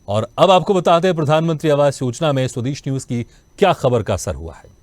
और अब आपको बताते हैं प्रधानमंत्री आवास योजना में स्वदेश न्यूज की क्या खबर का असर हुआ है।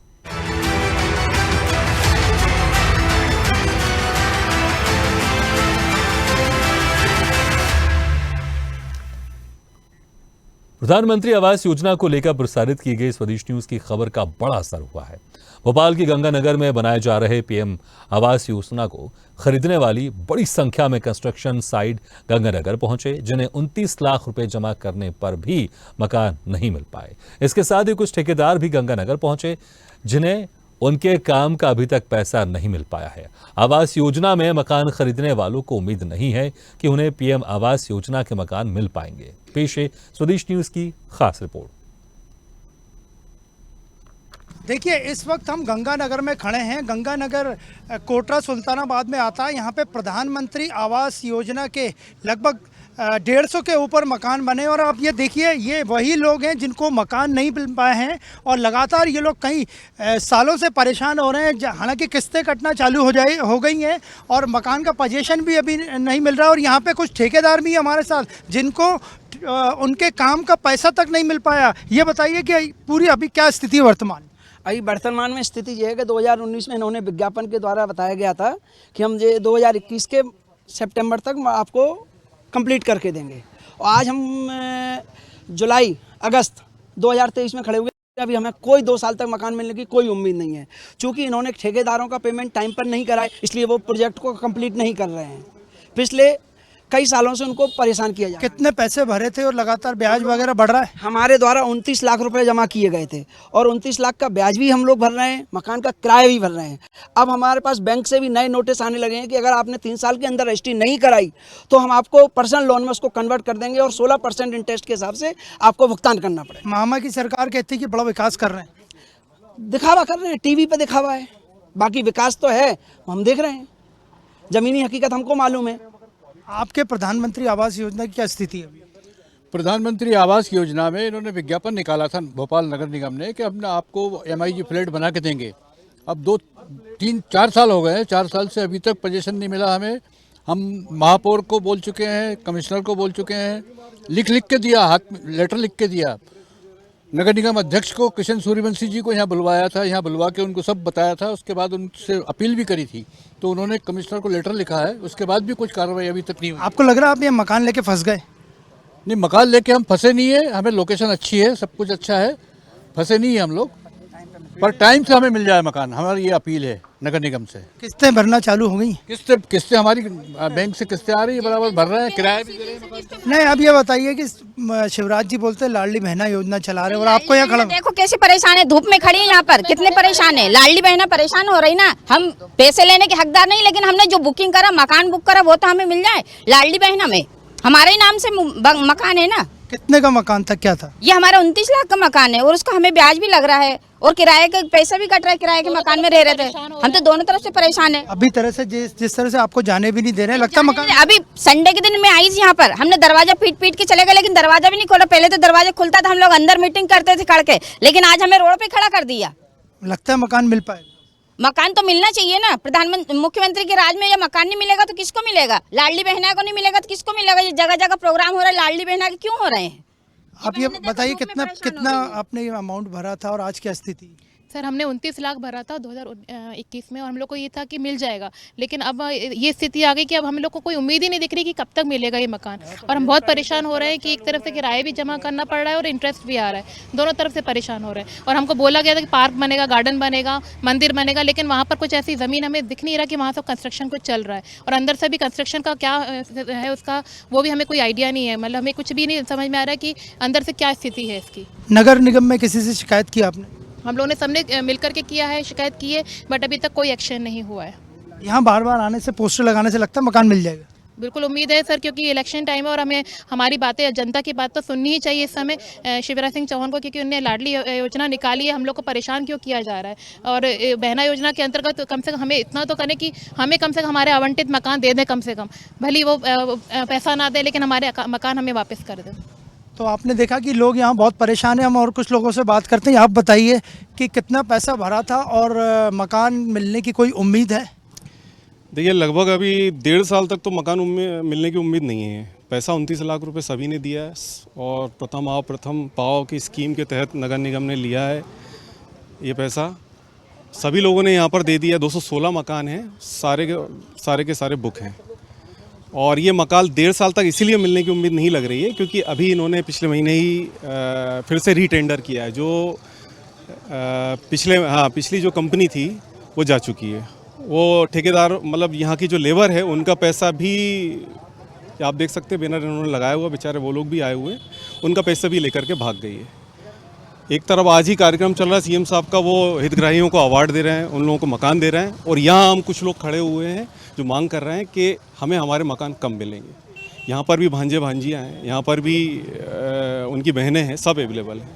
प्रधानमंत्री आवास योजना को लेकर प्रसारित की गई स्वदेश न्यूज की खबर का बड़ा असर हुआ है। भोपाल के गंगानगर में बनाए जा रहे पीएम आवास योजना को खरीदने वाली बड़ी संख्या में कंस्ट्रक्शन साइट गंगानगर पहुंचे, जिन्हें 29 लाख रुपए जमा करने पर भी मकान नहीं मिल पाए। इसके साथ ही कुछ ठेकेदार भी गंगानगर पहुंचे, जिन्हें उनके काम का अभी तक पैसा नहीं मिल पाया है। आवास योजना में मकान खरीदने वालों को उम्मीद नहीं है कि उन्हें पीएम आवास योजना के मकान मिल पाएंगे। पेश है स्वदेश न्यूज की खास रिपोर्ट। देखिए, इस वक्त हम गंगानगर में खड़े हैं। गंगानगर कोटरा सुल्तानाबाद में आता है। यहाँ पे प्रधानमंत्री आवास योजना के लगभग 150 के ऊपर मकान बने और आप ये देखिए, ये वही लोग हैं जिनको मकान नहीं मिल पाए हैं और लगातार ये लोग कई सालों से परेशान हो रहे हैं। हालांकि किस्तें कटना चालू हो गई हैं और मकान का पोजीशन भी अभी नहीं मिल रहा। और यहाँ पे कुछ ठेकेदार भी हमारे साथ, जिनको उनके काम का पैसा तक नहीं मिल पाया। ये बताइए कि पूरी अभी क्या स्थिति है वर्तमान? अभी वर्तमान में स्थिति ये है कि 2019 में इन्होंने विज्ञापन के द्वारा बताया गया था कि हम ये 2021 के सितंबर तक आपको कंप्लीट करके देंगे। और आज हम जुलाई अगस्त 2023 में खड़े हुए, अभी हमें कोई 2 साल तक मकान मिलने की कोई उम्मीद नहीं है। चूँकि इन्होंने ठेकेदारों का पेमेंट टाइम पर नहीं कराए, इसलिए वो प्रोजेक्ट को कंप्लीट नहीं कर रहे हैं। पिछले कई सालों से उनको परेशान किया जा रहा है। कितने पैसे भरे थे और लगातार ब्याज वगैरह बढ़ रहा है? हमारे द्वारा 29 लाख रुपए जमा किए गए थे और 29 लाख का ब्याज भी हम लोग भर रहे हैं, मकान का किराया भी भर रहे हैं। अब हमारे पास बैंक से भी नए नोटिस आने लगे हैं कि अगर आपने 3 साल के अंदर रजिस्ट्री नहीं कराई तो हम आपको पर्सनल लोन में उसको कन्वर्ट कर देंगे और 16% इंटरेस्ट के हिसाब से आपको भुगतान करना पड़ेगा। मामा की सरकार कहती है कि बड़ा विकास कर रहे हैं। दिखावा कर रहे हैं, टीवी पे दिखावा है, बाकी विकास तो है, हम देख रहे हैं। जमीनी हकीकत हमको मालूम है। आपके प्रधानमंत्री आवास योजना की क्या स्थिति है? प्रधानमंत्री आवास योजना में इन्होंने विज्ञापन निकाला था भोपाल नगर निगम ने कि हम आपको MIG फ्लैट बना के देंगे। अब 2-3-4 साल हो गए हैं, 4 साल से अभी तक पोजीशन नहीं मिला हमें। हम महापौर को बोल चुके हैं, कमिश्नर को बोल चुके हैं, लिख के दिया, हाथ में लेटर लिख के दिया। नगर निगम अध्यक्ष को किशन सूर्यवंशी जी को यहाँ बुलवाया था, यहाँ बुलवा के उनको सब बताया था। उसके बाद उनसे अपील भी करी थी, तो उन्होंने कमिश्नर को लेटर लिखा है। उसके बाद भी कुछ कार्रवाई अभी तक नहीं हुई। आपको लग रहा है आप ये मकान लेके फंस गए? नहीं, मकान लेके हम फंसे नहीं है, हमें लोकेशन अच्छी है, सब कुछ अच्छा है, फंसे नहीं है हम लोग। पर टाइम से हमें मिल जाए मकान, हमारी ये अपील है नगर निगम से। किस्तें भरना चालू हो गई? किस्तें हमारी बैंक से किस्तें आ रही है, बराबर भर रहे हैं, किराया भी दे रहे हैं। नहीं, अब ये बताइए कि शिवराज जी बोलते हैं लाडली बहना योजना चला रहे हैं और आपको यहाँ खड़ा, देखो कैसे परेशान है, धूप में खड़ी है यहाँ पर, कितने परेशान है। लाडली बहना परेशान हो रही ना, हम पैसे लेने के हकदार नहीं, लेकिन हमने जो बुकिंग करा, मकान बुक करा, वो तो हमें मिल जाए। लाडली बहना में हमारे ही नाम से मकान है ना। कितने का मकान था, क्या था? ये हमारा 29 लाख का मकान है और उसका हमें ब्याज भी लग रहा है और किराए का पैसा भी कट रहा है। किराए के मकान में रह रहे थे हम, तो दोनों तरफ से परेशान है। अभी तरह से जिस तरह से आपको जाने भी नहीं दे रहे, लगता मकान। अभी संडे के दिन मैं आई थी यहाँ पर, हमने दरवाजा पीट के चले गए, लेकिन दरवाजा भी नहीं खोला। पहले तो दरवाजा खुलता था, हम लोग अंदर मीटिंग करते थे खड़ के, लेकिन आज हमें रोड पे खड़ा कर दिया। लगता है मकान मिल पाएगा? मकान तो मिलना चाहिए ना। प्रधानमंत्री मुख्यमंत्री के राज में ये मकान नहीं मिलेगा तो किसको मिलेगा? लाडली बहना को नहीं मिलेगा तो किसको मिलेगा? ये जगह जगह प्रोग्राम हो रहा है, लाडली बहना के क्यों हो रहे हैं? आप ये बताइए कितना आपने अमाउंट भरा था और आज क्या स्थिति? सर, हमने 29 लाख भरा था 2021 में और हम लोग को ये था कि मिल जाएगा, लेकिन अब ये स्थिति आ गई कि अब हम लोग को कोई उम्मीद ही नहीं दिख रही कि कब तक मिलेगा ये मकान। और हम बहुत परेशान हो रहे हैं कि एक तरफ से किराया भी जमा करना पड़ रहा है और इंटरेस्ट भी आ रहा है, दोनों तरफ से परेशान हो रहे हैं। और हमको बोला गया था कि पार्क बनेगा, गार्डन बनेगा, मंदिर बनेगा, लेकिन वहाँ पर कुछ ऐसी ज़मीन हमें दिख नहीं रहा कि वहाँ से कंस्ट्रक्शन कुछ चल रहा है। और अंदर से भी कंस्ट्रक्शन का क्या है उसका, वो भी हमें कोई आइडिया नहीं है। मतलब हमें कुछ भी नहीं समझ में आ रहा है कि अंदर से क्या स्थिति है इसकी। नगर निगम में किसी से शिकायत की आपने? हम लोगों ने सबने मिलकर के किया है, शिकायत की है, बट अभी तक कोई एक्शन नहीं हुआ है। यहाँ बार बार आने से, पोस्टर लगाने से लगता है मकान मिल जाएगा? बिल्कुल उम्मीद है सर, क्योंकि इलेक्शन टाइम है और हमें हमारी बातें, जनता की बात तो सुननी ही चाहिए इस समय शिवराज सिंह चौहान को, क्योंकि उन्होंने लाडली योजना निकाली है। हम लोग को परेशान क्यों किया जा रहा है? और बहना योजना के अंतर्गत कम से कम हमें इतना तो करें कि हमें कम से कम हमारे आवंटित मकान दे दें, कम से कम भले वो पैसा ना दें, लेकिन हमारे मकान हमें वापस कर दें। तो आपने देखा कि लोग यहाँ बहुत परेशान हैं। हम और कुछ लोगों से बात करते हैं। आप बताइए कि कितना पैसा भरा था और मकान मिलने की कोई उम्मीद है? देखिए, लगभग अभी 1.5 साल तक तो मकान मिलने की उम्मीद नहीं है। पैसा 29 लाख रुपए सभी ने दिया है और प्रथम पाव की स्कीम के तहत नगर निगम ने लिया है ये पैसा। सभी लोगों ने यहाँ पर दे दिया। 216 मकान हैं, सारे के सारे बुक हैं और ये मकान 1.5 साल तक इसीलिए मिलने की उम्मीद नहीं लग रही है क्योंकि अभी इन्होंने पिछले महीने ही फिर से रीटेंडर किया है। जो पिछली जो कंपनी थी वो जा चुकी है। वो ठेकेदार मतलब यहाँ की जो लेबर है उनका पैसा भी आप देख सकते हैं, बैनर इन्होंने लगाया हुआ, बेचारे वो लोग भी आए हुए, उनका पैसा भी लेकर के भाग गई है। एक तरफ आज ही कार्यक्रम चल रहा है सीएम साहब का, वो हितग्राहियों को अवार्ड दे रहे हैं, उन लोगों को मकान दे रहे हैं और यहाँ हम कुछ लोग खड़े हुए हैं जो मांग कर रहे हैं कि हमें हमारे मकान कम मिलेंगे। यहाँ पर भी भांजे भांजियाँ हैं, यहाँ पर भी उनकी बहनें हैं, सब अवेलेबल हैं,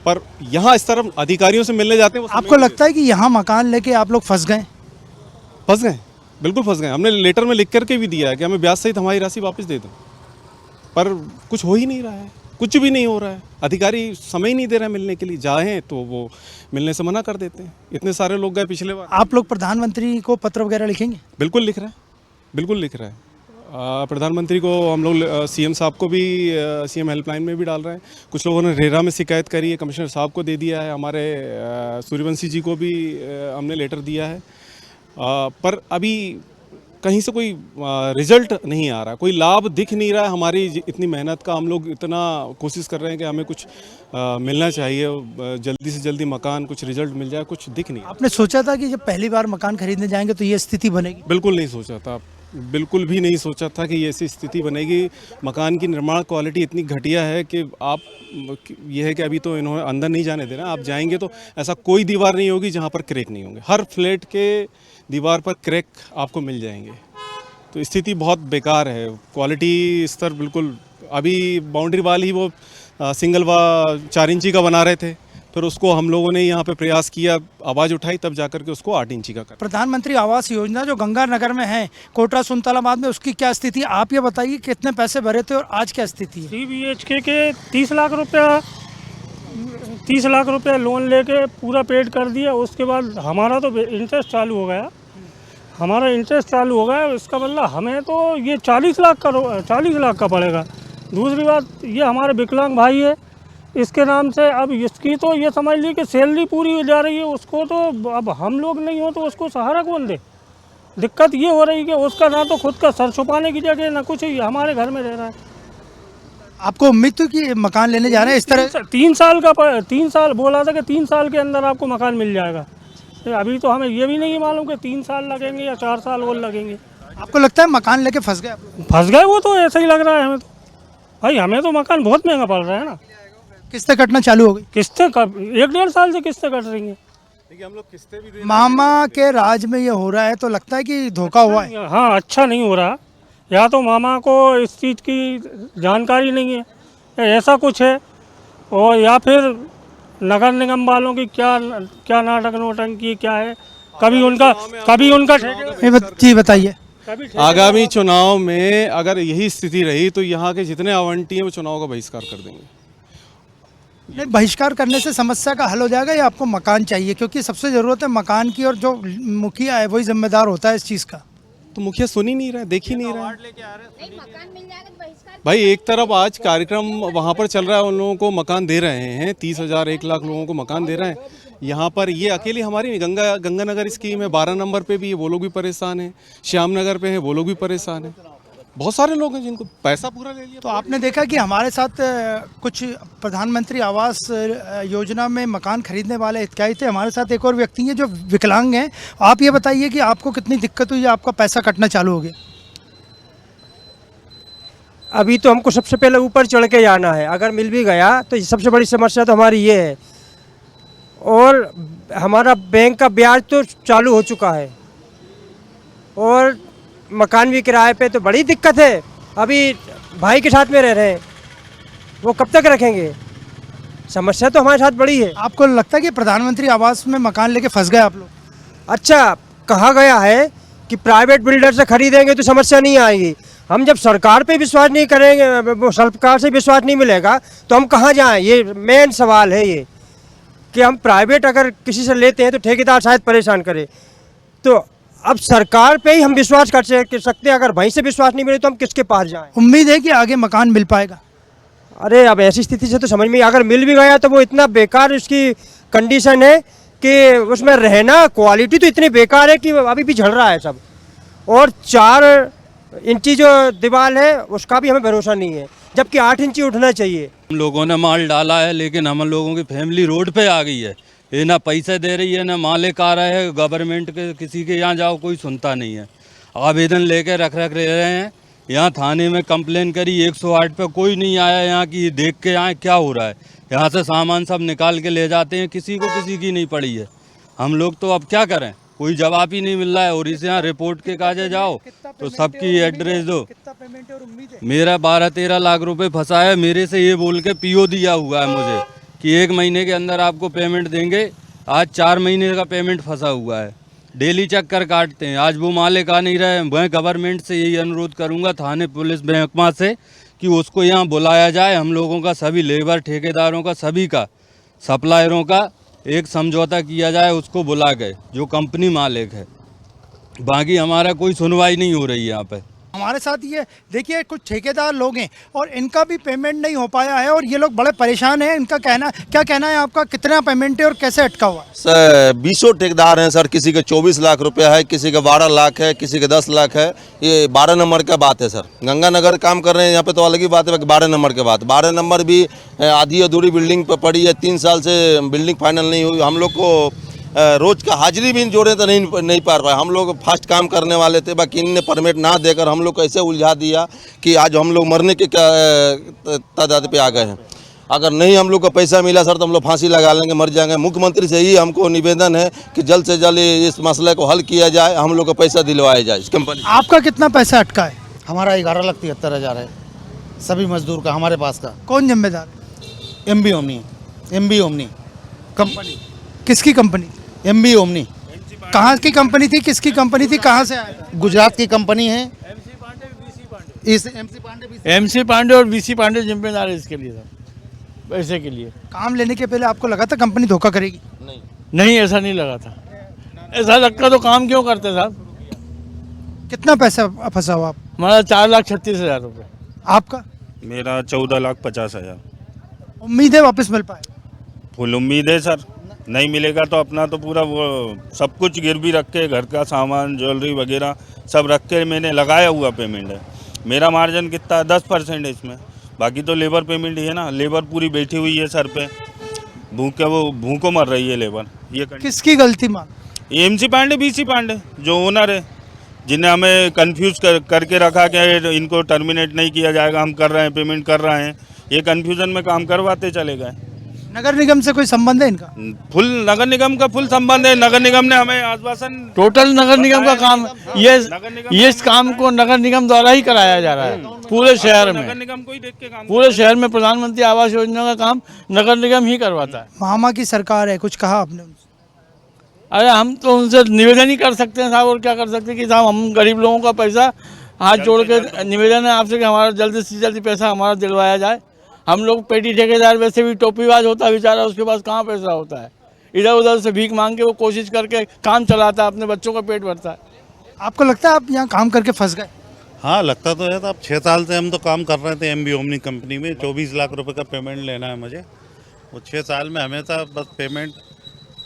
पर यहाँ इस तरफ अधिकारियों से मिलने जाते हैं। आपको लगता है कि यहाँ मकान लेके आप लोग फंस गए? फंस गए, बिल्कुल फंस गए। हमने लेटर में लिख करके भी दिया है कि हमें ब्याज सहित हमारी राशि वापस दे दो, पर कुछ हो ही नहीं रहा है, कुछ भी नहीं हो रहा है। अधिकारी समय ही नहीं दे रहे हैं मिलने के लिए, जाएं तो वो मिलने से मना कर देते हैं। इतने सारे लोग गए पिछले बार। आप लोग प्रधानमंत्री को पत्र वगैरह लिखेंगे? बिल्कुल लिख रहे हैं, बिल्कुल लिख रहे हैं। प्रधानमंत्री को हम लोग सीएम साहब को भी सीएम हेल्पलाइन में भी डाल रहे हैं। कुछ लोगों ने रेरा में शिकायत करी है, कमिश्नर साहब को दे दिया है, हमारे सूर्यवंशी जी को भी हमने लेटर दिया है, पर अभी कहीं से कोई रिजल्ट नहीं आ रहा, कोई लाभ दिख नहीं रहा है। हमारी इतनी मेहनत का हम लोग इतना कोशिश कर रहे हैं कि हमें कुछ मिलना चाहिए, जल्दी से जल्दी मकान, कुछ रिजल्ट मिल जाए, कुछ दिख नहीं। आपने सोचा था कि जब पहली बार मकान खरीदने जाएंगे तो ये स्थिति बनेगी? बिल्कुल नहीं सोचा था, बिल्कुल भी नहीं सोचा था कि ये ऐसी स्थिति बनेगी। मकान की निर्माण क्वालिटी इतनी घटिया है कि आप ये है कि अभी तो इन्होंने अंदर नहीं जाने देना, आप जाएंगे तो ऐसा कोई दीवार नहीं होगी जहाँ पर क्रैक नहीं होंगे। हर फ्लैट के दीवार पर क्रैक आपको मिल जाएंगे। तो स्थिति बहुत बेकार है, क्वालिटी स्तर बिल्कुल। अभी बाउंड्री वाल ही वो सिंगल 4 इंची का बना रहे थे, फिर उसको हम लोगों ने यहाँ पे प्रयास किया, आवाज़ उठाई, तब जाकर के उसको 8 इंची का कर। प्रधानमंत्री आवास योजना जो गंगानगर में है, कोटरा सुल्तानाबाद में, उसकी क्या स्थिति? आप ये बताइए कितने पैसे भरे थे और आज क्या स्थिति है? 3 BHK के 30 लाख रुपया लोन लेके पूरा पेड कर दिया। उसके बाद हमारा तो इंटरेस्ट चालू हो गया, इसका मतलब हमें तो ये 40 लाख का पड़ेगा। दूसरी बात, ये हमारे विकलांग भाई है, इसके नाम से अब इसकी तो ये समझ ली कि सैलरी पूरी हो जा रही है, उसको तो अब हम लोग नहीं हो तो उसको सहारा कौन दे। दिक्कत ये हो रही है कि उसका ना तो खुद का सर छुपाने की जगह, ना कुछ, हमारे घर में रह रहा है। आपको उम्मीद थी कि मकान लेने जा रहे हैं इस तरह? 3 साल बोला था कि 3 साल के अंदर आपको मकान मिल जाएगा। अभी तो हमें ये भी नहीं मालूम कि 3 साल लगेंगे या 4 साल और लगेंगे। आपको लगता है मकान लेके फंस गए? फंस गए, वो तो ऐसा ही लग रहा है हमें तो। भाई हमें तो मकान बहुत महंगा पड़ रहा है ना। किस्तें कटना चालू हो गई? किस्तें कब 1-1.5 साल से किस्तें कट रही हैं। हम लोग किस्तें भी मामा के राज में ये हो रहा है, तो लगता है कि धोखा हुआ है। हाँ, अच्छा नहीं हो रहा। या तो मामा को इस चीज़ की जानकारी नहीं है, ऐसा कुछ है, और या फिर नगर निगम वालों की क्या नाटक नोटंकी क्या है। कभी उनका जी बताइए। आगामी चुनाव में अगर यही स्थिति रही तो यहाँ के जितने आवंटी हैं वो चुनाव का बहिष्कार कर देंगे। नहीं, बहिष्कार करने से समस्या का हल हो जाएगा या आपको मकान चाहिए? क्योंकि सबसे ज़रूरत है मकान की, और जो मुखिया है वही जिम्मेदार होता है इस चीज़ का। तो मुखिया सुन ही नहीं रहा, देख ही नहीं रहा। मकान मिल जाएगा तो बहिष्कार। भाई एक तरफ आज कार्यक्रम वहाँ पर चल रहा है, उन लोगों को मकान दे रहे हैं, 30,000 1 लाख लोगों को मकान दे रहे हैं। यहाँ पर ये अकेली हमारी गंगानगर स्कीम है, 12 नंबर पे भी है, वो लोग भी परेशान हैं, श्याम नगर पे है, वो लोग भी परेशान हैं। बहुत सारे लोग हैं जिनको पैसा पूरा ले लिया। तो आपने देखा कि हमारे साथ कुछ प्रधानमंत्री आवास योजना में मकान खरीदने वाले हितग्राही थे। हमारे साथ एक और व्यक्ति हैं जो विकलांग हैं। आप ये बताइए कि आपको कितनी दिक्कत हुई, आपका पैसा कटना चालू हो गया? अभी तो हमको सबसे पहले ऊपर चढ़ के जाना है, अगर मिल भी गया तो सबसे बड़ी समस्या तो हमारी ये है। और हमारा बैंक का ब्याज तो चालू हो चुका है, और मकान भी किराए पे, तो बड़ी दिक्कत है। अभी भाई के साथ में रह रहे हैं, वो कब तक रखेंगे? समस्या तो हमारे साथ बड़ी है। आपको लगता है कि प्रधानमंत्री आवास में मकान लेके फंस गए आप लोग? अच्छा, कहा गया है कि प्राइवेट बिल्डर से खरीदेंगे तो समस्या नहीं आएगी। हम जब सरकार पे विश्वास नहीं करेंगे, सरकार से विश्वास नहीं मिलेगा, तो हम कहाँ जाएं? ये मेन सवाल है ये, कि हम प्राइवेट अगर किसी से लेते हैं तो ठेकेदार शायद परेशान करे। तो अब सरकार पे ही हम विश्वास कर सकते हैं। अगर वहीं से विश्वास नहीं मिले तो हम किसके पास जाएं? उम्मीद है कि आगे मकान मिल पाएगा। अरे अब ऐसी स्थिति से तो समझ में, अगर मिल भी गया तो वो इतना बेकार उसकी कंडीशन है कि उसमें रहना, क्वालिटी तो इतनी बेकार है कि अभी भी झड़ रहा है सब। और 4 इंची जो दीवार है उसका भी हमें भरोसा नहीं है, जबकि 8 इंची उठना चाहिए। हम लोगों ने माल डाला है, लेकिन हम लोगों की फैमिली रोड पे आ गई है। ये ना पैसे दे रही है, ना मालिक आ रहा है। गवर्नमेंट के किसी के यहाँ जाओ कोई सुनता नहीं है। आवेदन लेके रख रहे हैं। यहाँ थाने में कंप्लेन करी 108 पे, कोई नहीं आया यहाँ की देख के आए क्या हो रहा है। यहाँ से सामान सब निकाल के ले जाते हैं, किसी को किसी की नहीं पड़ी है। हम लोग तो अब क्या करें, कोई जवाब ही नहीं मिल रहा है। और इसे यहाँ रिपोर्ट के काजे जाओ तो सबकी एड्रेस दो। मेरा 12-13 लाख रुपए फंसा है। मेरे से ये बोल के पीओ दिया हुआ है मुझे कि 1 महीने के अंदर आपको पेमेंट देंगे। आज 4 महीने का पेमेंट फंसा हुआ है। डेली चक्कर काटते हैं। आज वो मालिक आ नहीं रहे। मैं गवर्नमेंट से यही अनुरोध करूंगा, थाने पुलिस महकमा से, कि उसको यहाँ बुलाया जाए। हम लोगों का, सभी लेबर ठेकेदारों का, सभी का, सप्लायरों का एक समझौता किया जाए, उसको बुला के, जो कंपनी मालिक है। बाकी हमारा कोई सुनवाई नहीं हो रही है यहाँ पे। हमारे साथ ये देखिए कुछ ठेकेदार लोग हैं और इनका भी पेमेंट नहीं हो पाया है और ये लोग बड़े परेशान हैं। इनका क्या कहना है आपका, कितना पेमेंट है और कैसे अटका हुआ है? सर 20 ठेकेदार हैं सर। किसी के 24 लाख रुपया है, किसी के 12 लाख है, किसी के 10 लाख है। ये 12 नंबर का बात है सर। गंगानगर काम कर रहे हैं यहाँ पे तो अलग ही बात है। 12 नंबर के बात, 12 नंबर भी आधी अधूरी बिल्डिंग पर पड़ी है। 3 साल से बिल्डिंग फाइनल नहीं हुई। हम लोग को रोज का हाजिरी भी जोड़े तो नहीं पा रहा है। हम लोग फास्ट काम करने वाले थे, बाकी इनने परमिट ना देकर हम लोग को ऐसे उलझा दिया कि आज हम लोग मरने के तादाद पे आ गए हैं। अगर नहीं हम लोग को पैसा मिला सर तो हम लोग फांसी लगा लेंगे, मर जाएंगे। मुख्यमंत्री से ही हमको निवेदन है कि जल्द से जल्द इस मसले को हल किया जाए, हम लोग को पैसा दिलवाया जाए इस कंपनी। आपका कितना पैसा अटका है? हमारा 11,73,000 है, सभी मजदूर का, हमारे पास का। कौन जिम्मेदार? MB omni company. किसकी कंपनी? MB omni. कहाँ की कंपनी थी, किसकी कंपनी थी, कहाँ से आया? गुजरात की कंपनी है। MC पांडे और BC पांडे जिम्मेदार है इसके लिए सर, पैसे के लिए। काम लेने के पहले आपको लगा था कंपनी धोखा करेगी? नहीं, ऐसा नहीं लगा था। ऐसा लगता तो काम क्यों करते साहब? कितना पैसा फंसा हुआ आप? हमारा 4,36,000 रुपये। आपका? मेरा 14,50,000। उम्मीद है वापस मिल पाए? फुल उम्मीद है सर। नहीं मिलेगा तो अपना तो पूरा वो सब कुछ गिरवी रख के, घर का सामान, ज्वेलरी वगैरह सब रख के मैंने लगाया हुआ पेमेंट है। मेरा मार्जिन कितना है? 10% है इसमें। बाकी तो लेबर पेमेंट ही है ना। लेबर पूरी बैठी हुई है सर पे, भूखों मर रही है लेबर। ये किसकी गलती मान? MC पांडे, BC पांडे जो ओनर है, जिन्हें हमें कंफ्यूज करके रखा कि इनको टर्मिनेट नहीं किया जाएगा, हम कर रहे हैं, पेमेंट कर रहे हैं। ये कंफ्यूजन में काम करवाते चले गए। नगर निगम से कोई संबंध है इनका? फुल नगर निगम का फुल संबंध है। नगर निगम ने हमें आश्वासन, टोटल नगर निगम का काम, ये इस काम को नगर निगम द्वारा ही कराया जा रहा है पूरे शहर में। नगर निगम को ही देख के काम, पूरे शहर में प्रधानमंत्री आवास योजना का काम नगर निगम ही करवाता है। मामा की सरकार है, कुछ कहा आपने उनसे? अरे हम तो उनसे निवेदन ही कर सकते हैं साहब, और क्या कर सकते हैं कि साहब हम गरीब लोगों का पैसा हाथ जोड़ के निवेदन है आपसे कि हमारा जल्दी से जल्दी पैसा हमारा दिलवाया जाए। हम लोग पेटी ठेकेदार वैसे भी टोपीबाज होता है बेचारा, उसके पास कहाँ पैसा होता है। इधर उधर से भीख मांग के वो कोशिश करके काम चलाता है, अपने बच्चों का पेट भरता है। आपको लगता है आप यहाँ काम करके फंस गए? हाँ लगता तो है। तो अब 6 साल से हम तो काम कर रहे थे MB ओमनी कंपनी में। 24 लाख रुपए का पेमेंट लेना है मुझे। वो 6 साल में हमेशा बस पेमेंट,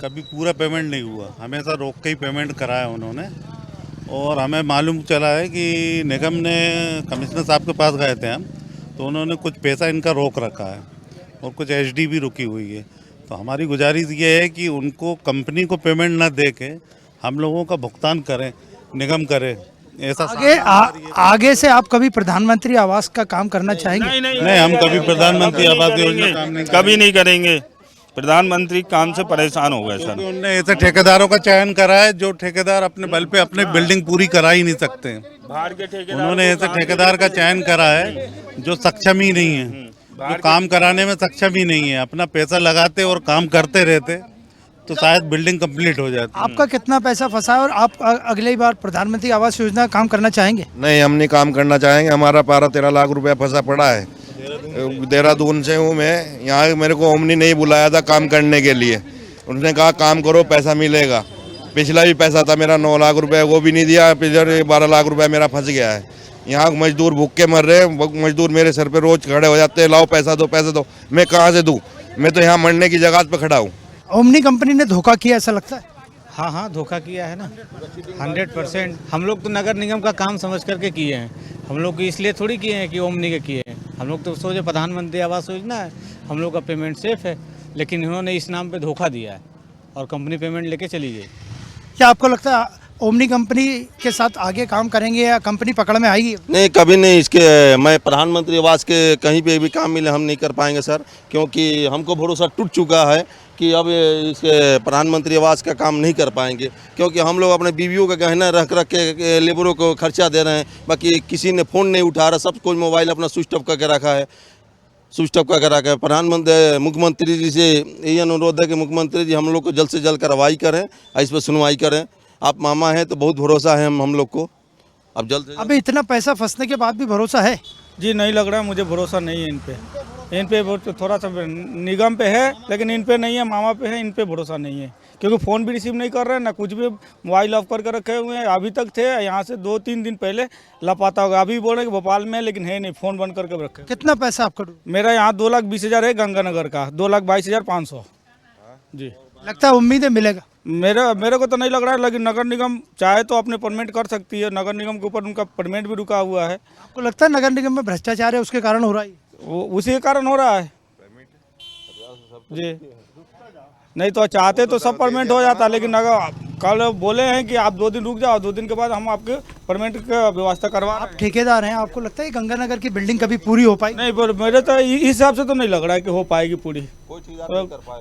कभी पूरा पेमेंट नहीं हुआ, हमेशा रोक के ही पेमेंट कराया उन्होंने। और हमें मालूम चला है कि निगम ने, कमिश्नर साहब के पास गए थे हम, तो उन्होंने कुछ पैसा इनका रोक रखा है और कुछ HD भी रुकी हुई है। तो हमारी गुजारिश ये है कि उनको कंपनी को पेमेंट ना दे के हम लोगों का भुगतान करें, निगम करे। ऐसा आगे से आप कभी प्रधानमंत्री आवास का काम करना चाहेंगे? नहीं, हम कभी प्रधानमंत्री आवास योजना कभी नहीं करेंगे। प्रधानमंत्री काम से परेशान हो गए सर। उन्होंने ऐसे ठेकेदारों का चयन करा है जो ठेकेदार अपने बल पे अपने बिल्डिंग पूरी करा ही नहीं सकते। बाहर के ठेकेदार, उन्होंने ऐसे ठेकेदार का चयन करा है जो सक्षम ही नहीं है, जो काम कराने में सक्षम ही नहीं है। अपना पैसा लगाते और काम करते रहते तो शायद बिल्डिंग कंप्लीट हो जाती। आपका कितना पैसा फंसा है और आप अगली बार प्रधानमंत्री आवास योजना काम करना चाहेंगे? नहीं, हम नहीं काम करना चाहेंगे। हमारा 12-13 लाख रुपया फंसा पड़ा है। देहरादून से हूँ मैं। यहाँ मेरे को ओमनी नहीं बुलाया था काम करने के लिए। उन्होंने कहा काम करो पैसा मिलेगा। पिछला भी पैसा था मेरा 9 लाख रुपए, वो भी नहीं दिया। पिछले 12 लाख रुपए मेरा फंस गया है। यहाँ मजदूर भूखे मर रहे हैं, मजदूर मेरे सर पे रोज खड़े हो जाते हैं, लाओ पैसा दो। मैं कहाँ से दूँ? मैं तो यहाँ मरने की जगह पे खड़ा हूँ। ओमनी कंपनी ने धोखा किया ऐसा लगता है? हाँ धोखा किया है ना, 100%। हम लोग तो नगर निगम का काम समझ करके किए हैं, हम लोग इसलिए थोड़ी किए हैं कि ओमनी के किए हैं। हम लोग तो सोचे प्रधानमंत्री आवास योजना है, हम लोग का पेमेंट सेफ है, लेकिन इन्होंने इस नाम पे धोखा दिया है और कंपनी पेमेंट लेके चली गई। क्या आपको लगता है ओमनी कंपनी के साथ आगे काम करेंगे या कंपनी पकड़ में आएगी? नहीं, कभी नहीं। इसके मैं प्रधानमंत्री आवास के कहीं पे भी काम मिले हम नहीं कर पाएंगे सर, क्योंकि हमको भरोसा टूट चुका है कि अब इसके प्रधानमंत्री आवास का काम नहीं कर पाएंगे, क्योंकि हम लोग अपने बीवियों का गहना रख के लेबरों को खर्चा दे रहे हैं। बाकी किसी ने फ़ोन नहीं उठा रहा, सब कोई मोबाइल अपना स्विच ऑफ करके रखा है, प्रधानमंत्री मुख्यमंत्री जी से यही अनुरोध है कि मुख्यमंत्री जी हम लोग को जल्द से जल्द कार्रवाई करें, इस पर सुनवाई करें। आप मामा हैं तो बहुत भरोसा है हम लोग को, अब जल्द से अभी इतना पैसा फंसने के बाद भी भरोसा है? जी नहीं लग रहा है, मुझे भरोसा नहीं है इन पे थोड़ा सा निगम पे है, लेकिन इन पे नहीं है, मामा पे है, इन पे भरोसा नहीं है, क्योंकि फ़ोन भी रिसीव नहीं कर रहे हैं, ना कुछ भी, मोबाइल ऑफ करके रखे हुए हैं। अभी तक थे, यहाँ से 2-3 दिन पहले लापता होगा। अभी बोल रहे हैं कि भोपाल में, लेकिन है नहीं, फ़ोन बंद करके रखे। कितना पैसा आपका? मेरा यहाँ 2,20,000 है, गंगानगर का 2,22,500। जी, लगता है उम्मीद है मिलेगा? मेरे को तो नहीं लग रहा है, लेकिन नगर निगम चाहे तो अपने पेमेंट कर सकती है। नगर निगम के ऊपर उनका पेमेंट भी रुका हुआ है। आपको लगता है नगर निगम में भ्रष्टाचार है, उसके कारण हो रहा है? वो उसी के कारण हो रहा है जी, नहीं तो चाहते तो सब पेमेंट हो जाता, लेकिन अगर कल बोले हैं कि आप 2 दिन रुक जाओ, 2 दिन के बाद हम आपके पेमेंट का व्यवस्था करवा रहे हैं। ठेकेदार हैं, आपको लगता है गंगानगर की बिल्डिंग कभी पूरी हो पाएगी? नहीं, पर मेरे तो इस हिसाब से तो नहीं लग रहा है कि हो पाएगी पूरी।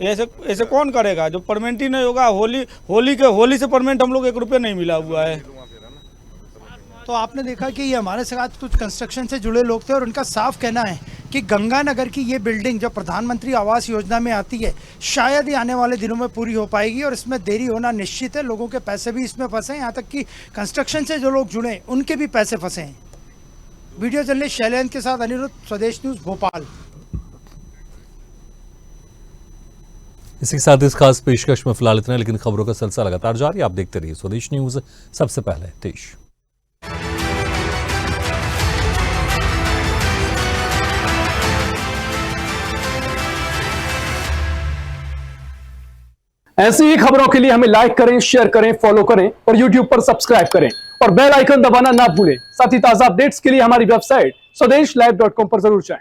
ऐसे कौन करेगा जो पेमेंट ही नहीं होगा? होली से पेमेंट हम लोग 1 रुपया नहीं मिला हुआ है। तो आपने देखा कि ये हमारे साथ कुछ कंस्ट्रक्शन से जुड़े लोग थे और उनका साफ कहना है कि गंगानगर की ये बिल्डिंग जो प्रधानमंत्री आवास योजना में आती है, शायद ही आने वाले दिनों में पूरी हो पाएगी और इसमें देरी होना निश्चित है। लोगों के पैसे भी इसमें फंसे हैं, यहाँ तक कि कंस्ट्रक्शन से जो लोग जुड़े उनके भी पैसे फंसे हैं। वीडियो जर्नलिस्ट शैलेंद्र के साथ अनिरुद्ध, स्वदेश न्यूज़, भोपाल। इसी के साथ इस खास पेशकश में फिलहाल इतना, लेकिन खबरों का सिलसिला लगातार जारी। आप देखते रहिए स्वदेश न्यूज़, सबसे पहले देश। ऐसी ही खबरों के लिए हमें लाइक करें, शेयर करें, फॉलो करें और YouTube पर सब्सक्राइब करें और बेल आइकन दबाना ना भूलें। साथ ही ताजा अपडेट्स के लिए हमारी वेबसाइट swadesh live.com पर जरूर जाएं।